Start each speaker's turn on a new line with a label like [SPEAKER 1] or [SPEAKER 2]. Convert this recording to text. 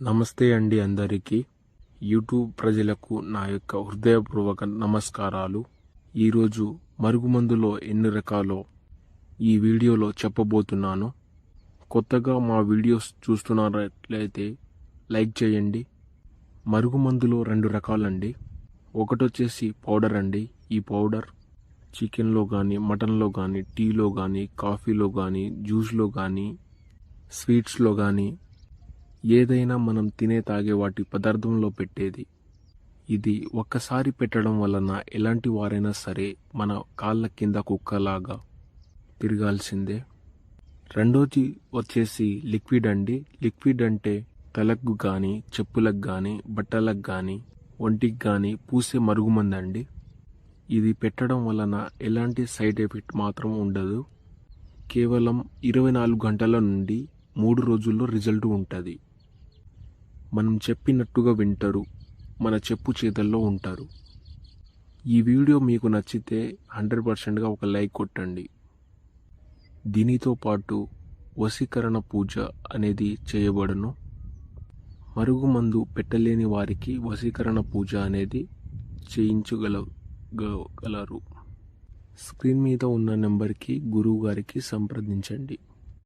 [SPEAKER 1] నమస్తే అండి అందరికీ. యూట్యూబ్ ప్రజలకు నా యొక్క హృదయపూర్వక నమస్కారాలు. ఈరోజు మరుగుమందులో ఎన్ని రకాలో ఈ వీడియోలో చెప్పబోతున్నాను. కొత్తగా మా వీడియోస్ చూస్తున్నట్లయితే లైక్ చేయండి. మరుగుమందులో 2 రకాలండి. ఒకటొచ్చేసి పౌడర్ అండి. ఈ పౌడర్ చికెన్లో కానీ, మటన్లో కానీ, టీలో కానీ, కాఫీలో కానీ, జ్యూస్లో కానీ, స్వీట్స్లో కానీ, ఏదైనా మనం తినే తాగే వాటి పదార్థంలో పెట్టేది. ఇది ఒక్కసారి పెట్టడం వలన ఎలాంటి వారైనా సరే మన కాళ్ళ కింద కుక్కలాగా తిరగాల్సిందే. రెండోది వచ్చేసి లిక్విడ్ అండి. లిక్విడ్ అంటే తలకు కానీ, చెప్పులకు కానీ, బట్టలకు కానీ, ఒంటికి కానీ పూసే మరుగుమందండి. ఇది పెట్టడం వలన ఎలాంటి సైడ్ ఎఫెక్ట్ మాత్రం ఉండదు. కేవలం 24 గంటల నుండి 3 రోజుల్లో రిజల్ట్ ఉంటుంది. మనం చెప్పినట్టుగా వింటారు, మన చెప్పు చేతల్లో ఉంటారు. ఈ వీడియో మీకు నచ్చితే 100%గా ఒక లైక్ కొట్టండి. దీనితో పాటు వశీకరణ పూజ అనేది చేయబడును. మరుగుమందు పెట్టలేని వారికి వశీకరణ పూజ అనేది చేయించగలరు. స్క్రీన్ మీద ఉన్న నెంబర్కి గురువు గారికి సంప్రదించండి.